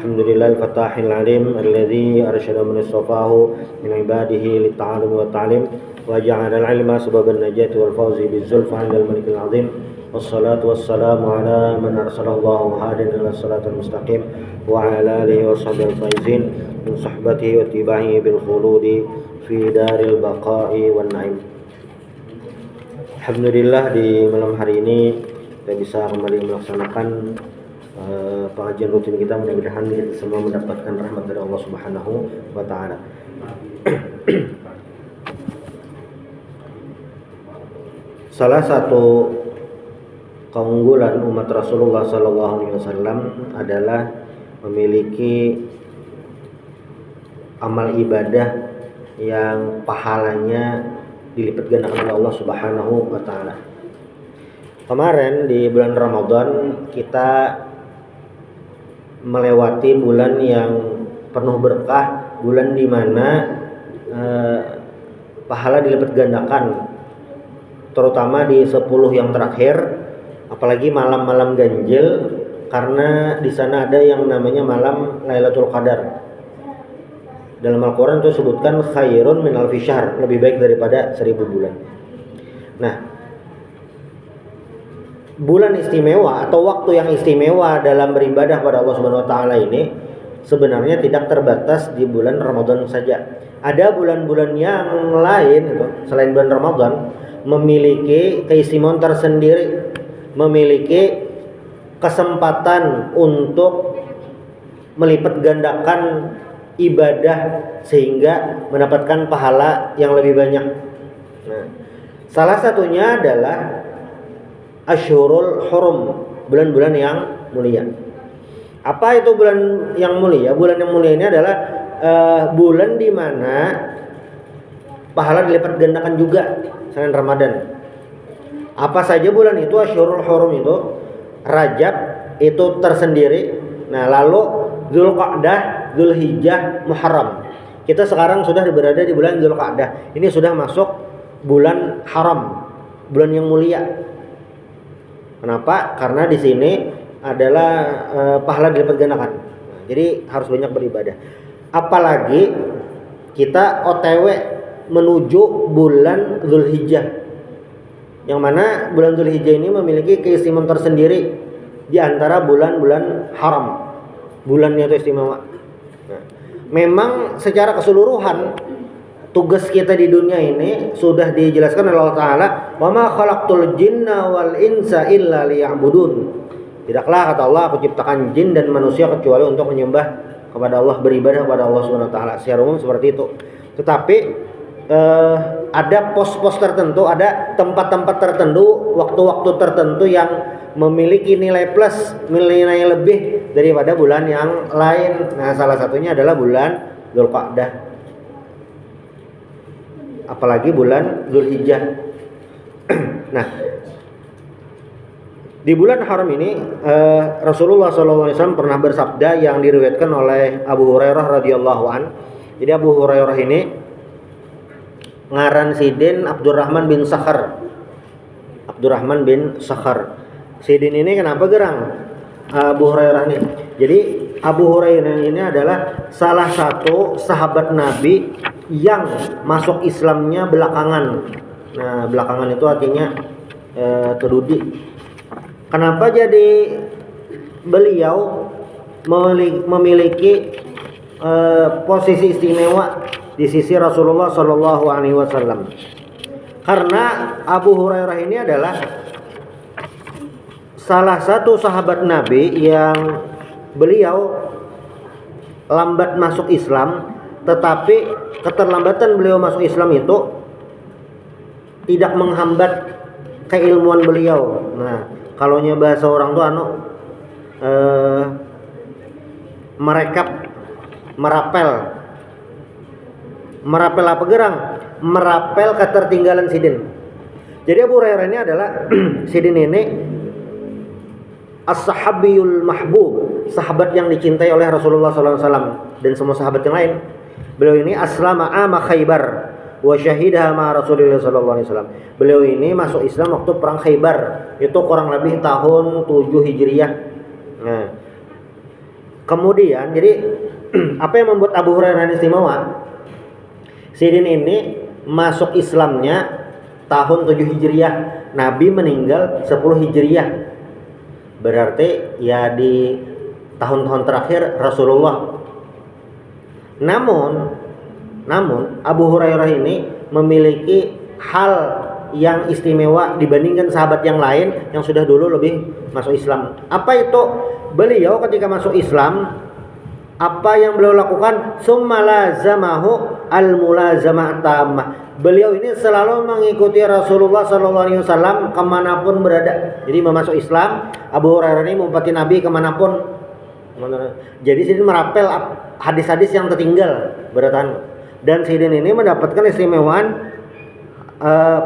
Alhamdulillah al-fatahil alim alladhi arsyada man istafahu min ibadihi lit-ta'allum wa ta'lim wa ja'ala al-ilma sababan najati wal fawzi biz-zulfa 'inda al-malik al-'azim. Wassalatu wassalamu ala man arsalallahu hadiyan ila siratal mustaqim wa ala alihi wa sahbihi al-faizin min sahbatihi wa tibahi bil khuludi fi daril baqa'i wan na'im. Alhamdulillah di malam hari ini kita bisa kembali melaksanakan pengajian rutin kita. Mudah-mudahan kita semua mendapatkan rahmat dari Allah Subhanahu wa taala. Salah satu keunggulan umat Rasulullah sallallahu alaihi wasallam adalah memiliki amal ibadah yang pahalanya dilipat gandakan oleh Allah Subhanahu wa taala. Kemarin di bulan Ramadan kita melewati bulan yang penuh berkah, bulan di mana pahala dilipat gandakan, terutama di 10 yang terakhir, apalagi malam-malam ganjil, karena di sana ada yang namanya malam Lailatul Qadar. Dalam Al-Quran itu sebutkan khairun min alfi syahr, lebih baik daripada 1000 bulan. Nah, bulan istimewa atau waktu yang istimewa dalam beribadah pada Allah Subhanahu wa taala ini sebenarnya tidak terbatas di bulan Ramadan saja. Ada bulan-bulan yang lain gitu, selain bulan Ramadan, memiliki keistimewaan tersendiri, memiliki kesempatan untuk melipat gandakan ibadah sehingga mendapatkan pahala yang lebih banyak. Nah, salah satunya adalah Asyhurul Hurum, bulan-bulan yang mulia. Apa itu bulan yang mulia? Bulan yang mulia ini adalah bulan di mana pahala dilipat gandakan juga selain Ramadan. Apa saja bulan itu? Asyhurul Hurum itu Rajab itu tersendiri. Nah, lalu Dzulqa'dah, Dzulhijjah, Muharram. Kita sekarang sudah berada di bulan Dzulqa'dah. Ini sudah masuk bulan haram, bulan yang mulia. Kenapa? Karena di sini adalah pahala dilipat gandakan. Nah, jadi harus banyak beribadah. Apalagi kita OTW menuju bulan Dzulhijjah, yang mana bulan Dzulhijjah ini memiliki keistimewaan tersendiri di antara bulan-bulan haram. Bulannya itu istimewa. Nah, memang secara keseluruhan tugas kita di dunia ini sudah dijelaskan oleh Allah Ta'ala, wa ma khalaqtul jinna wal insa illa liya'budun. Tidaklah, kata Allah, aku ciptakan jin dan manusia kecuali untuk menyembah kepada Allah, beribadah kepada Allah Subhanahu wa taala. Secara umum seperti itu. Tetapi ada pos-pos tertentu, ada tempat-tempat tertentu, waktu-waktu tertentu yang memiliki nilai plus, nilai lebih daripada bulan yang lain. Nah, salah satunya adalah bulan Dzulqa'dah, apalagi bulan Dzulhijjah. Nah, di bulan haram ini Rasulullah SAW pernah bersabda yang diriwayatkan oleh Abu Hurairah radhiyallahu an. Jadi Abu Hurairah ini ngaran Sidin Abdurrahman bin Sakhar. Abdurrahman bin Sakhar. Sidin ini kenapa gerang Abu Hurairah ini? Jadi Abu Hurairah ini adalah salah satu sahabat Nabi yang masuk Islamnya belakangan. Nah, belakangan itu artinya terudi. Kenapa jadi beliau memiliki posisi istimewa di sisi Rasulullah Shallallahu Alaihi Wasallam? Karena Abu Hurairah ini adalah salah satu sahabat Nabi yang beliau lambat masuk Islam, tetapi keterlambatan beliau masuk Islam itu tidak menghambat keilmuan beliau. Nah, kalau bahasa orang tua merapel apa gerang? Merapel ketertinggalan Sidin. Jadi Abu Hurairah ini adalah Sidin ini as-sahabiyul mahbub, sahabat yang dicintai oleh Rasulullah SAW dan semua sahabat yang lain. Beliau ini aslama ama Khaybar wa syahidaha ma Rasulullah SAW. Beliau ini masuk Islam waktu perang Khaybar, itu kurang lebih tahun 7 Hijriah. Nah, Kemudian jadi apa yang membuat Abu Hurairah ini istimewa? Sidin ini masuk Islamnya tahun 7 Hijriah. Nabi meninggal 10 Hijriah. Berarti ya di tahun-tahun terakhir Rasulullah. Namun Abu Hurairah ini memiliki hal yang istimewa dibandingkan sahabat yang lain yang sudah dulu lebih masuk Islam. Apa itu? Beliau ketika masuk Islam, apa yang beliau lakukan? Summa lazamahu al-mulazamah tammah. Beliau ini selalu mengikuti Rasulullah SAW kemanapun berada. Jadi memasuk Islam, Abu Hurairah ini mengikuti Nabi kemanapun. Jadi Sidin merapel hadis-hadis yang tertinggal beratan. Dan Sidin ini mendapatkan istimewaan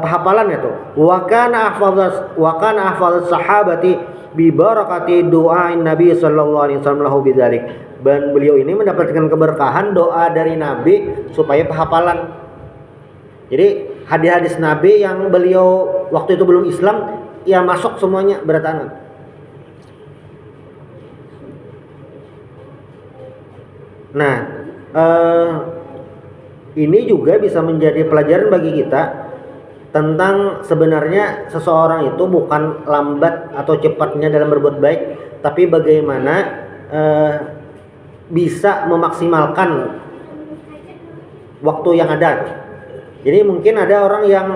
penghafalan itu. Wa kana ahfadzus sahabati bi barakati doain Nabi sallallahu alaihi wasallam lahu bidzalik. Dan beliau ini mendapatkan keberkahan doa dari Nabi supaya penghafalan. Jadi hadis-hadis Nabi yang beliau waktu itu belum Islam ya masuk semuanya beratan. Nah, ini juga bisa menjadi pelajaran bagi kita tentang sebenarnya seseorang itu bukan lambat atau cepatnya dalam berbuat baik, tapi bagaimana bisa memaksimalkan waktu yang ada. Jadi mungkin ada orang yang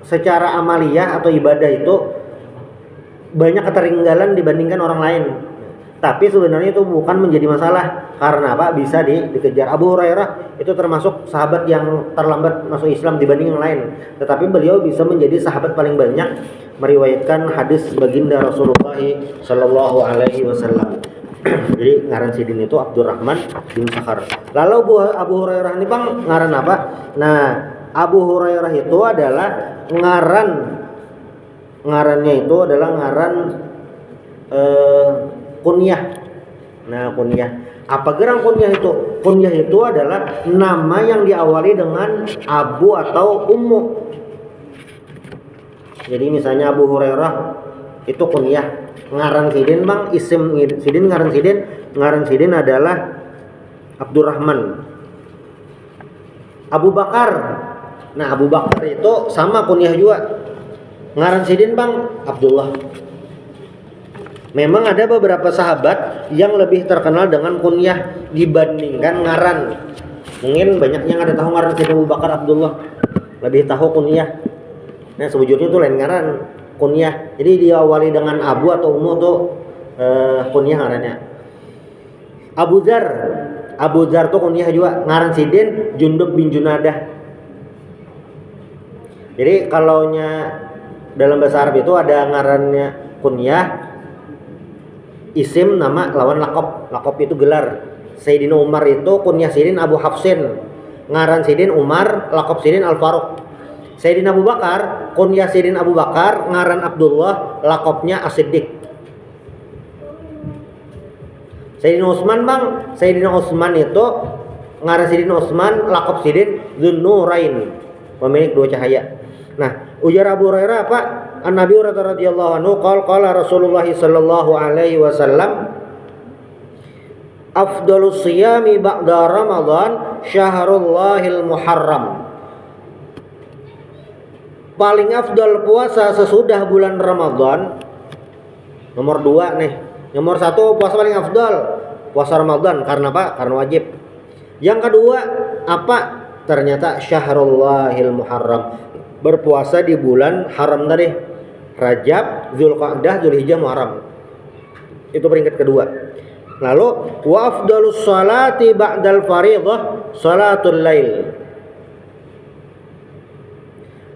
secara amaliyah atau ibadah itu banyak ketertinggalan dibandingkan orang lain. Tapi sebenarnya itu bukan menjadi masalah. Karena apa? Bisa dikejar. Abu Hurairah itu termasuk sahabat yang terlambat masuk Islam dibanding yang lain. Tetapi beliau bisa menjadi sahabat paling banyak meriwayatkan hadis baginda Rasulullah sallallahu alaihi wasallam. Jadi ngaran Sidin itu Abdurrahman bin Sakhar. Lalu Abu Hurairah ini Bang ngaran apa? Nah, Abu Hurairah itu adalah ngarannya itu adalah ngaran kunyah. Nah, kunyah. Apa gerang kunyah itu? Kunyah itu adalah nama yang diawali dengan Abu atau Ummu. Jadi misalnya Abu Hurairah itu kunyah. Ngaran Sidin Bang, isim Sidin ngaran Sidin. Ngaran Sidin adalah Abdurrahman. Abu Bakar. Nah, Abu Bakar itu sama kunyah juga. Ngaran Sidin Bang, Abdullah. Memang ada beberapa sahabat yang lebih terkenal dengan kunyah dibandingkan ngaran. Mungkin banyak yang ada tahu ngaran Sidin Abu Bakar Abdullah, lebih tahu kunyah. Nah, sebujurnya itu lain ngaran, kunyah. Jadi diawali dengan Abu atau Ummu tuh kunyah ngarannya. Abu Dzar tuh kunyah juga. Ngaran Sidin Jundub bin Junadah. Jadi kalaunya dalam bahasa Arab itu ada ngarannya kunyah, isim nama lawan lakop. Lakop itu gelar. Sayyidina Umar itu kunyah Sidin Abu Hafsin. Ngaran Sidin Umar, lakop Sidin Al-Faruq. Sayyidina Abu Bakar, kunyah Sidin Abu Bakar, ngaran Abdullah, lakopnya As-Siddiq. Sayyidina Utsman Bang, Sayyidina Utsman itu ngaran Sidin Utsman, lakop Sidin Dzunnurain, pemilik dua cahaya. Nah, ujar Abu Hurairah apa? An-Nabi radhiyallahu anhu qala Rasulullah sallallahu alaihi wasallam afdhalus shiyami ba'da Ramadan syahrullahil muharram. Paling afdal puasa sesudah bulan Ramadan. Nomor 2 nih. Nomor 1 puasa paling afdal puasa Ramadan. Karena apa? Karena wajib. Yang kedua apa? Ternyata syahrullahil muharram. Berpuasa di bulan haram tadi. Rajab, Zulqa'dah, Zulhijjah, Muharram. Itu peringkat kedua. Lalu wa afdalus salati ba'dal fardhah salatul lail.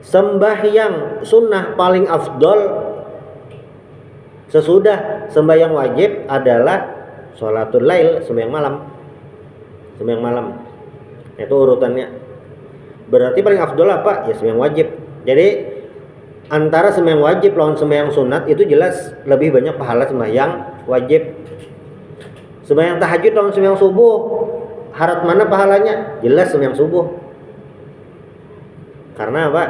Sembahyang sunnah paling afdal sesudah sembahyang wajib adalah salatul lail, sembahyang malam. Sembahyang malam. Itu urutannya. Berarti paling afdal apa? Ya sembahyang wajib. Jadi antara sembahyang wajib lawan sembahyang sunat itu jelas lebih banyak pahala sembahyang wajib. Sembahyang tahajud lawan sembahyang subuh, harap mana pahalanya? Jelas sembahyang subuh. Karena apa?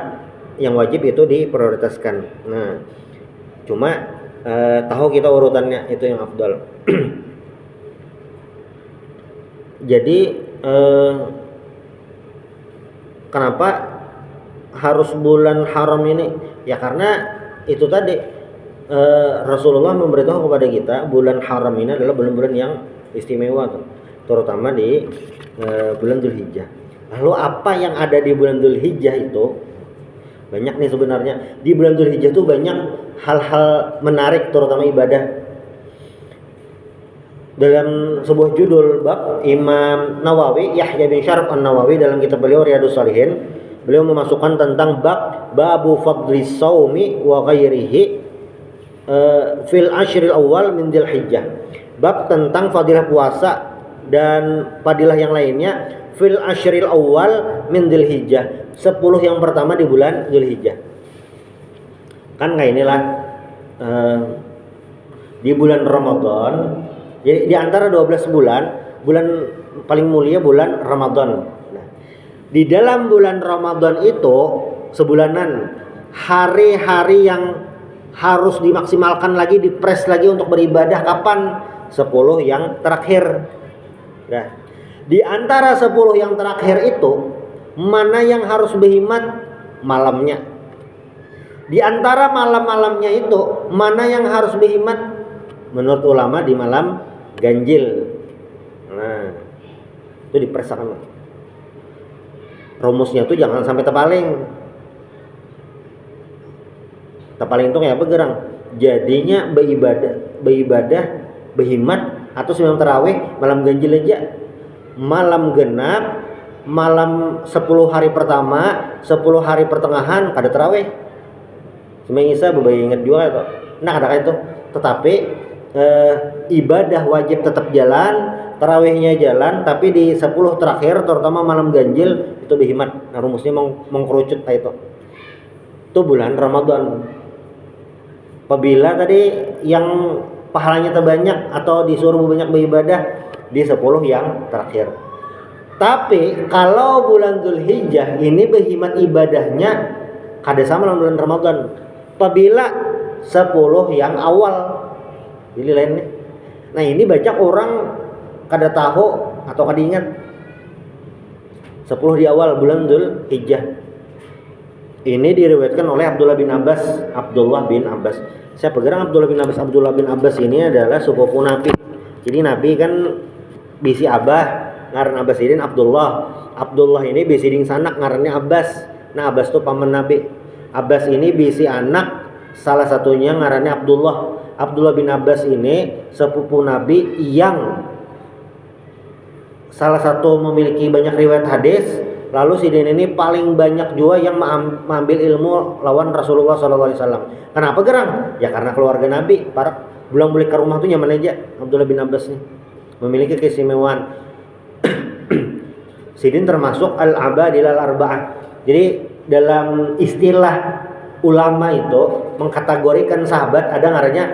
Yang wajib itu diprioritaskan. Nah, cuma tahu kita urutannya itu yang afdal. Jadi kenapa harus bulan haram ini? Ya karena itu tadi Rasulullah memberitahu kepada kita bulan haram ini adalah bulan-bulan yang istimewa tuh, terutama di bulan Dzulhijjah. Lalu apa yang ada di bulan Dzulhijjah itu? Banyak nih sebenarnya. Di bulan Dzulhijjah tuh banyak hal-hal menarik terutama ibadah. Dalam sebuah judul bab, Imam Nawawi, Yahya bin Syaraf An-Nawawi, dalam kitab beliau Riyadhus Shalihin, beliau memasukkan tentang babu fadli saumi wa ghairihi fil ashril awal min Dzulhijjah. Bab tentang fadilah puasa dan fadilah yang lainnya fil ashril awal min Dzulhijjah, 10 yang pertama di bulan Dzulhijjah. Kan kayak inilah di bulan Ramadan. Jadi di antara 12 bulan paling mulia bulan Ramadan. Nah, di dalam bulan Ramadan itu sebulanan hari-hari yang harus dimaksimalkan lagi, dipres lagi untuk beribadah kapan? 10 yang terakhir. Nah, di antara 10 yang terakhir itu mana yang harus berhimmat? Malamnya. Di antara malam-malamnya itu mana yang harus berhimmat? Menurut ulama di malam ganjil. Nah, itu dipersakan. Rumusnya tuh jangan sampai terpaling. Terpaling itu kayak apa gerang? Jadinya beribadah, berhimmat atau sembahyang tarawih malam ganjil aja. Malam genap, malam 10 hari pertama, 10 hari pertengahan kada tarawih. Sembahyang Isya beberapa ingat juga itu. Nah, ada itu. Tetapi ibadah wajib tetap jalan, tarawihnya jalan, tapi di 10 terakhir terutama malam ganjil itu berhimmat. Nah, rumusnya mengkerucut itu. Itu bulan Ramadan. Apabila tadi yang pahalanya terbanyak atau disuruh banyak beribadah di 10 yang terakhir. Tapi kalau bulan Dzulhijjah ini berhimmat ibadahnya kada sama dengan bulan Ramadan. Apabila 10 yang awal. Jadi lainnya. Nah, ini banyak orang kada tahu atau kada ingat 10 di awal bulan Dzulhijjah. Ini diriwayatkan oleh Abdullah bin Abbas. Siapa gerang Abdullah bin Abbas? Abdullah bin Abbas ini adalah sepupu Nabi. Jadi Nabi kan bisi abah, ngaran Abbas ini Abdullah. Abdullah ini bisi ding sanak ngarannya Abbas. Nah, Abbas itu paman Nabi. Abbas ini bisi anak, salah satunya ngarannya Abdullah. Abdullah bin Abbas ini sepupu Nabi yang salah satu memiliki banyak riwayat hadis. Lalu si Din ini paling banyak juga yang mengambil ilmu lawan Rasulullah SAW. Kenapa gerang? Ya karena keluarga Nabi. Para pulang balik ke rumah tuh nyaman aja. Abdullah bin Abbas nih memiliki keistimewaan. Si Din termasuk al-abadil al-arba'ah. Jadi dalam istilah ulama itu mengkategorikan sahabat ada ngarannya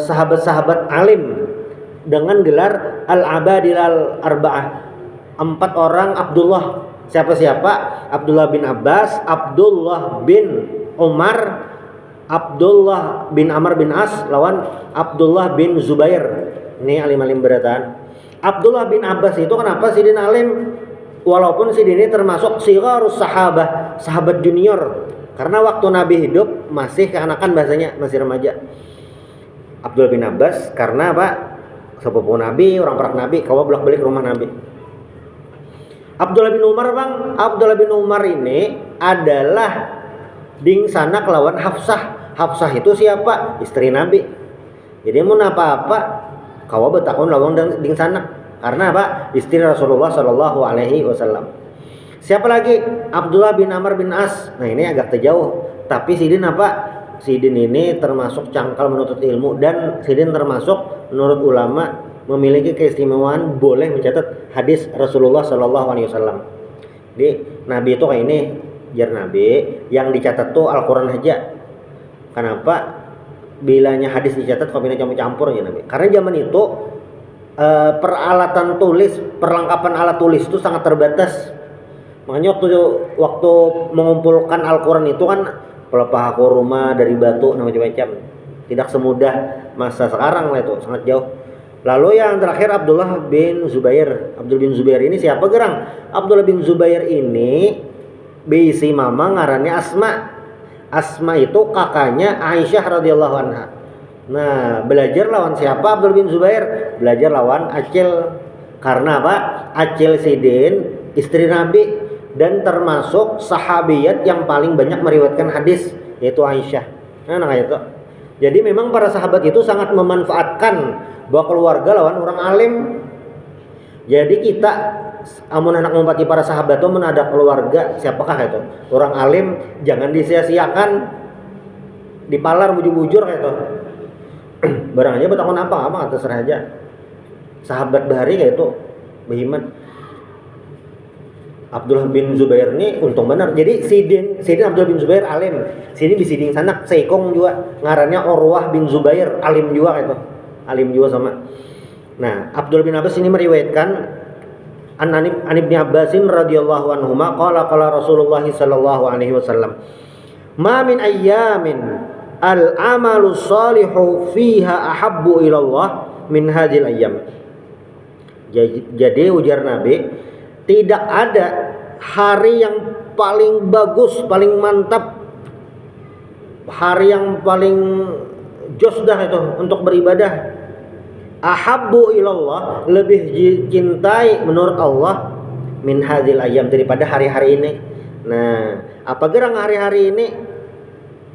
sahabat-sahabat alim dengan gelar al-abadil al-arba'ah. 4 orang Abdullah. Siapa-siapa? Abdullah bin Abbas, Abdullah bin Umar, Abdullah bin Amr bin As lawan Abdullah bin Zubair. Ini alim-alim beratan. Abdullah bin Abbas itu kenapa si Din alim? Walaupun si Din ini termasuk sigharus sahabah, sahabat junior. Karena waktu Nabi hidup masih keanakan bahasanya, masih remaja. Abdullah bin Abbas karena apa? Sepupu Nabi, orang perak Nabi, kawa bolak-balik rumah Nabi. Abdullah bin Umar bang, Abdullah bin Umar ini adalah ding sanak lawan Hafsah. Hafsah itu siapa? Istri Nabi. Jadi mau apa-apa, kawa betakon lawan ding sanak. Karena apa? Istri Rasulullah SAW. Siapa lagi? Abdullah bin Amr bin As. Nah, ini agak terjauh. Tapi Sidin apa? Sidin ini termasuk cangkal menuntut ilmu, dan Sidin termasuk menurut ulama memiliki keistimewaan boleh mencatat hadis Rasulullah SAW. Jadi Nabi itu kayak ini, jar Nabi yang dicatat tuh Al-Quran aja. Kenapa? Bilanya hadis dicatat kok bisa campur-campur ya Nabi. Karena zaman itu peralatan tulis, perlengkapan alat tulis itu sangat terbatas. Makanya waktu mengumpulkan Al-Quran itu kan pelepah kurma dari batu macam-macam. Tidak semudah masa sekarang lah, itu sangat jauh. Lalu yang terakhir Abdullah bin Zubair. Abdullah bin Zubair ini siapa gerang? Abdullah bin Zubair ini bisi mama ngarannya Asma. Asma itu kakaknya Aisyah radhiyallahu anha. Nah, belajar lawan siapa Abdullah bin Zubair? Belajar lawan Acil. Karena apa? Acil Sidin istri Nabi dan termasuk sahabiyat yang paling banyak meriwayatkan hadis, yaitu Aisyah. Nah, kayak itu. Jadi memang para sahabat itu sangat memanfaatkan bahwa keluarga lawan orang alim. Jadi kita amun anak ngumpati para sahabat itu ada keluarga siapakah itu orang alim, jangan disia-siakan, dipalar bujur-bujur kayak itu. Barang aja betakon apa terserah aja. Sahabat bahari kayak itu behiman. Abdullah bin Zubair ini untung benar. Jadi Sidin Abdullah bin Zubair alim. Sini di Sidin sana Seikong juga ngarannya Urwah bin Zubair, alim juga kayak itu. Alim juga sama. Nah, Abdullah bin Abbas ini meriwayatkan an Ibnu Abbasin radhiyallahu anhuma qala Rasulullah sallallahu alaihi wasallam ma min ayyamin al amalu salihu fiha ahabbu ila Allah min hadhil ayyam. Jadi ujar Nabi, tidak ada hari yang paling bagus, paling mantap, hari yang paling jos dah itu untuk beribadah. Ahabbu ilallah, lebih dicintai menurut Allah min hadzil ayyam, daripada hari-hari ini. Nah, apa gerang hari-hari ini?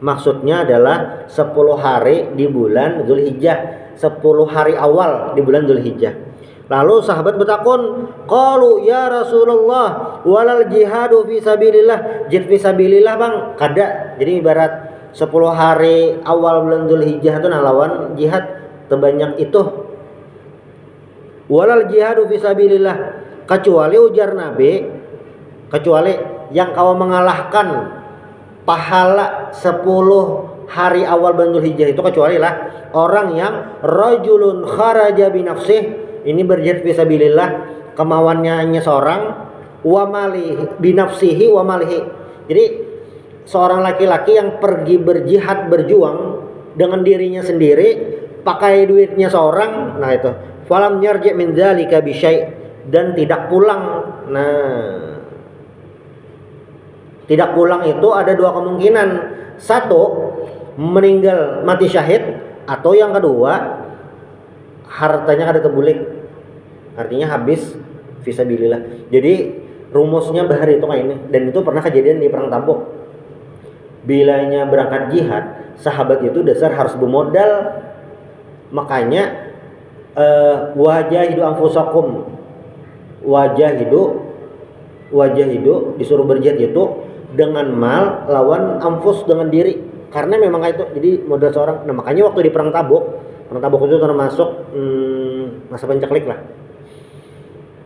Maksudnya adalah 10 hari di bulan Zulhijjah, 10 hari awal di bulan Zulhijjah. Lalu sahabat bertakun, qalu ya Rasulullah walal jihadu fi sabilillah. Jihad fi sabilillah bang kada. Jadi ibarat 10 hari awal bulan Zulhijjah itu lawan jihad terbanyak itu. Walal jihadu fi sabilillah, kecuali ujar Nabi, kecuali yang kau mengalahkan pahala 10 hari awal bulan Zulhijjah itu, kecuali lah orang yang rajulun kharaja bi nafsih, ini berjihad fi sabilillah kemauannya hanya seorang, wa malihi bi nafsihi wa malihi. Jadi seorang laki-laki yang pergi berjihad, berjuang dengan dirinya sendiri, pakai duitnya seorang, nah itu falam yarji' min dzalika bi syai', dan tidak pulang. Nah, tidak pulang itu ada dua kemungkinan. Satu, meninggal mati syahid, atau yang kedua hartanya kada terbulik, artinya habis fisabilillah. Jadi rumusnya bahari itu kayak ini, dan itu pernah kejadian di perang Tabuk. Bilanya berangkat jihad, sahabat itu dasar harus bermodal, makanya wajahidu anfusakum, wajah hidup disuruh berjihad itu dengan mal lawan anfus dengan diri, karena memang itu jadi modal seorang. Nah, makanya waktu di perang Tabuk itu termasuk masa pencaklik lah.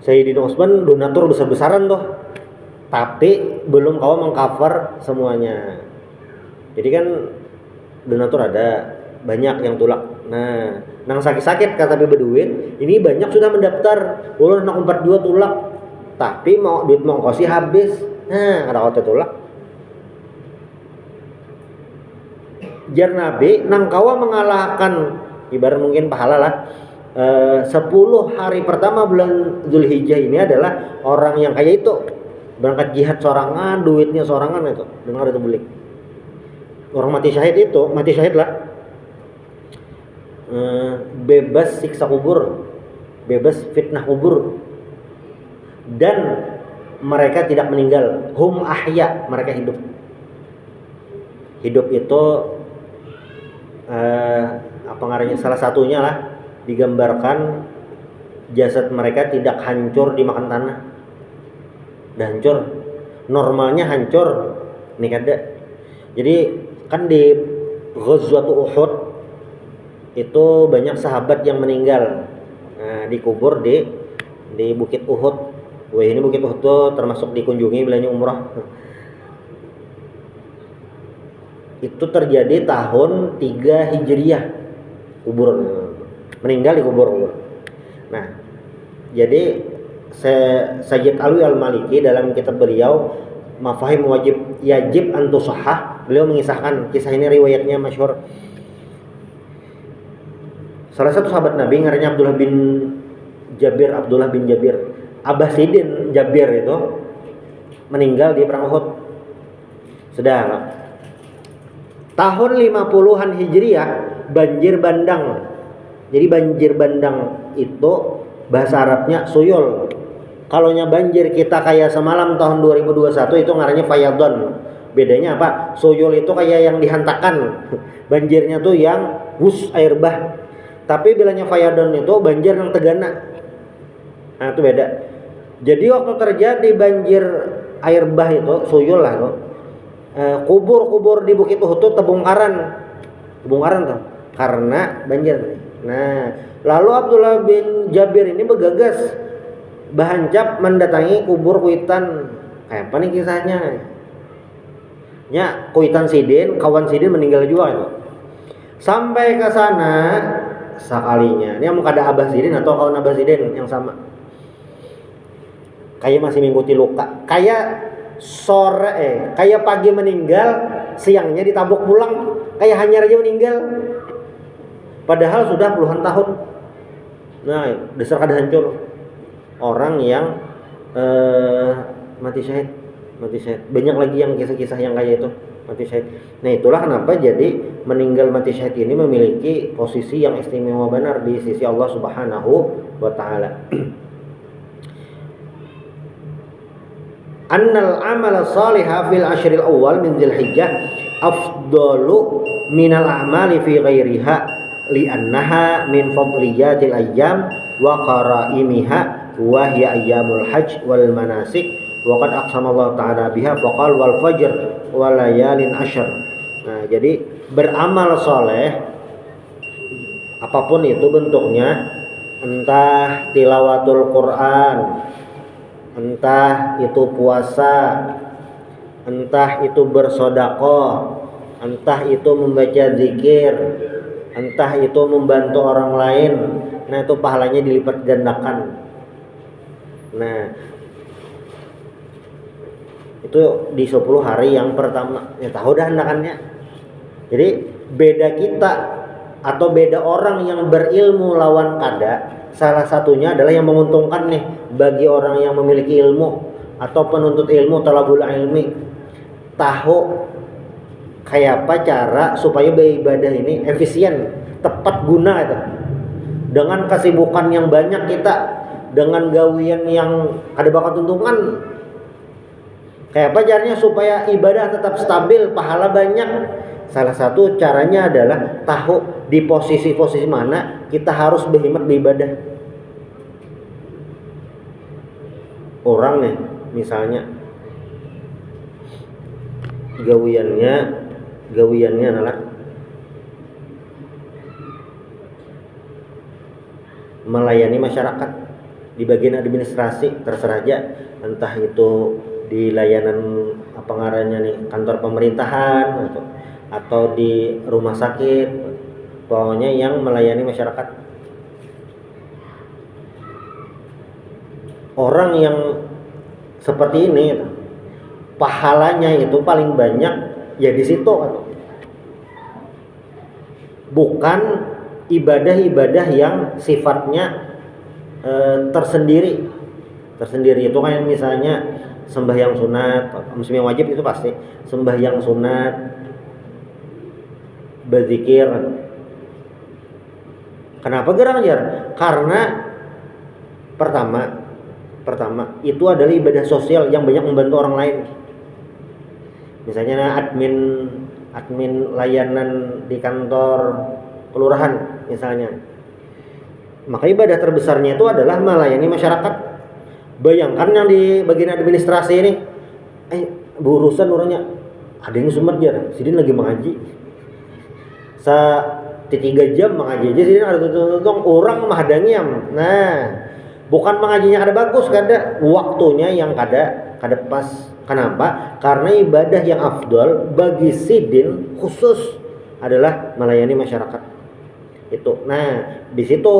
Sayyidina Utsman donatur besar-besaran tuh, tapi belum kau mengcover semuanya. Jadi kan donatur ada banyak yang tulak. Nah, nang sakit-sakit kata beduin, ini banyak sudah mendaftar, ulun nak 42 tulak, tapi mau duit mau kosi habis. Nah, ada kota tulak. Jar Nabi, nang kawa mengalahkan, ibarat mungkin pahala lah. 10 hari pertama bulan Zulhijjah ini adalah orang yang kayak itu, berangkat jihad sorangan, duitnya sorangan itu, dengar itu bulik. Orang mati syahid lah. Bebas siksa kubur, bebas fitnah kubur, dan mereka tidak meninggal. Hum ahya, mereka hidup itu apa ngarannya, salah satunya lah digambarkan jasad mereka tidak hancur dimakan tanah. Dah hancur, normalnya hancur nih kada. Jadi kan di Ghazwat Uhud itu banyak sahabat yang meninggal, dikubur di Bukit Uhud. Wah, ini Bukit Uhud tuh termasuk dikunjungi bilanya umrah. Itu terjadi tahun 3 Hijriah, kubur, meninggal di kubur. Nah, jadi Sayyid Alwi Al-Maliki dalam kitab beliau Mafahim Yajib Antusahah, beliau mengisahkan kisah ini, riwayatnya masyhur. salah satu sahabat Nabi ngarannya Abdullah bin Jabir, Abah Sidin Jabir itu meninggal di perang Uhud. Sudah tahun 50-an Hijriah banjir bandang. Jadi banjir bandang itu bahasa Arabnya suyul. Kalonya banjir kita kayak semalam tahun 2021 itu ngarannya fayadon. Bedanya apa? Suyul itu kayak yang dihantakan. Banjirnya tuh yang wus air bah. Tapi bilanya fayadon itu banjir yang tegana. Nah itu beda. Jadi waktu terjadi banjir air bah itu suyul lah tuh. Kubur-kubur di Bukit Uhud tuh tebongkaran tuh karena banjir. Nah, lalu Abdullah bin Jabir ini bergegas bahancap mendatangi kubur Kuitan. Kayak apa nih kisahnya? Ya, Kuitan Sidin, kawan Sidin meninggal juga itu. Sampai ke sana sekalinya. Ini mau ada Abah Sidin atau kawan Abah Sidin yang sama. Kayak masih mengikuti luka. Kayak kayak pagi meninggal, siangnya ditabok pulang, kayak hanyar aja meninggal. Padahal sudah puluhan tahun. Nah, dasar kada hancur. Orang yang mati syahid. Banyak lagi yang kisah-kisah yang kayak itu, mati syahid. Nah, itulah kenapa jadi meninggal mati syahid ini memiliki posisi yang istimewa benar di sisi Allah Subhanahu wa taala. Annal amala salihah fil ashril awal min Dzulhijjah afdalu minal a'mali fi ghairiha li'annaha min fadliyatil ayyam wa qaraimiha wa hiya ayyamul hajj wal manasik wa qad aqsama Allah ta'ala biha faqal wal fajr wa layalin ashr. Nah, jadi beramal soleh apapun itu bentuknya, entah tilawatul Quran, entah itu puasa, entah itu bersedekah, entah itu membaca zikir, entah itu membantu orang lain, nah itu pahalanya dilipat gandakan. Nah, itu di 10 hari yang pertama. Ya tahu dah hendakannya. Jadi beda kita atau beda orang yang berilmu lawan kada, salah satunya adalah yang menguntungkan nih bagi orang yang memiliki ilmu atau penuntut ilmu, talabul ilmi, tahu kayak apa cara supaya beribadah ini efisien, tepat guna itu. Dengan kesibukan yang banyak kita, dengan gawian yang ada bakat untungan, kayak apa caranya supaya ibadah tetap stabil, pahala banyak. Salah satu caranya adalah tahu di posisi-posisi mana kita harus berhimmat beribadah. Orang nih misalnya gawiannya adalah melayani masyarakat di bagian administrasi, terserah aja, entah itu di layanan apa ngarannya nih, kantor pemerintahan atau di rumah sakit, pokoknya yang melayani masyarakat. Orang yang seperti ini pahalanya itu paling banyak ya di situ, bukan ibadah-ibadah yang sifatnya tersendiri itu kayak misalnya sembahyang sunat, muslim yang wajib itu pasti sembahyang sunat, berzikir. Kenapa gerang jar? Karena pertama itu adalah ibadah sosial yang banyak membantu orang lain. Misalnya admin layanan di kantor kelurahan misalnya, maka ibadah terbesarnya itu adalah melayani masyarakat. Bayangkan yang di bagian administrasi ini, berurusan orangnya ada yang sumet jar, sidin lagi mengaji, 3 jam mengaji aja sidin ada tutung orang mahdangiam. Nah, bukan mengajinya kada bagus, kada waktunya yang kada pas. Kenapa? Karena ibadah yang afdol bagi sidin khusus adalah melayani masyarakat. Itu. Nah, di situ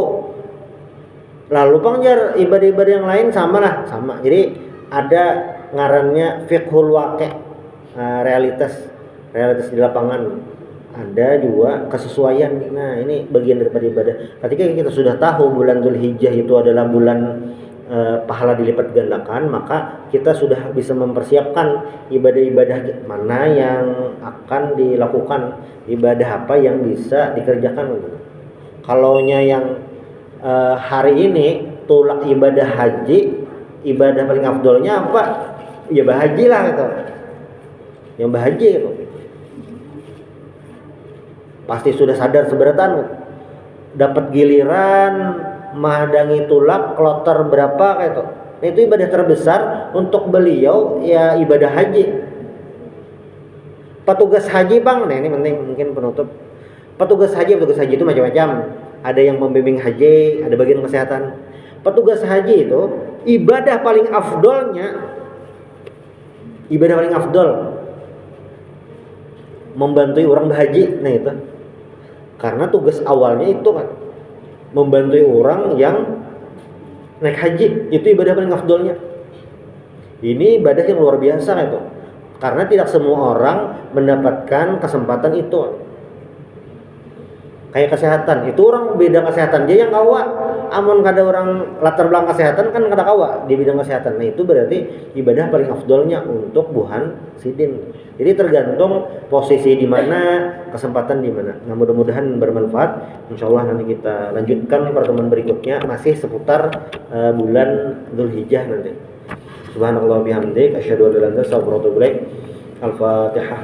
lalu pangjar ibadah-ibadah yang lain sama. Jadi ada ngarannya fiqhul waqi', realitas di lapangan. ada juga kesesuaian. Nah, ini bagian daripada ibadah. Ketika kita sudah tahu bulan Dzulhijjah itu adalah bulan pahala dilipat gandakan, maka kita sudah bisa mempersiapkan ibadah-ibadah mana yang akan dilakukan, ibadah apa yang bisa dikerjakan gitu. Kalaunya yang hari ini tulak ibadah haji, ibadah paling afdolnya apa? Ya bahaji lah gitu. Yang bahaji gitu. Pasti sudah sadar seberatan dapat giliran mahadangi tulak kloter berapa kayak itu. Nah, itu ibadah terbesar untuk beliau ya ibadah haji. Petugas haji Bang, nah ini penting mungkin penutup. Petugas haji itu macam-macam. Ada yang membimbing haji, ada bagian kesehatan. Petugas haji itu ibadah paling afdolnya, membantu orang berhaji. Nah itu karena tugas awalnya itu kan membantu orang yang naik haji, itu ibadah paling afdolnya. Ini ibadah yang luar biasa itu, karena tidak semua orang mendapatkan kesempatan itu. Kayak kesehatan, itu orang bidang kesehatan dia yang kawa, amun kada orang latar belakang kesehatan kan kada kawa di bidang kesehatan. Nah itu berarti ibadah paling afdolnya untuk buhan sidin. Jadi tergantung posisi di mana, kesempatan di mana. Nah mudah-mudahan bermanfaat. Insyaallah nanti kita lanjutkan pertemuan berikutnya masih seputar bulan Dzulhijjah nanti. Subhanallah bihamdik, asyhadu an la ilaha illa anta, astaghfiruka wa atubu ilaik. Al-Fatihah.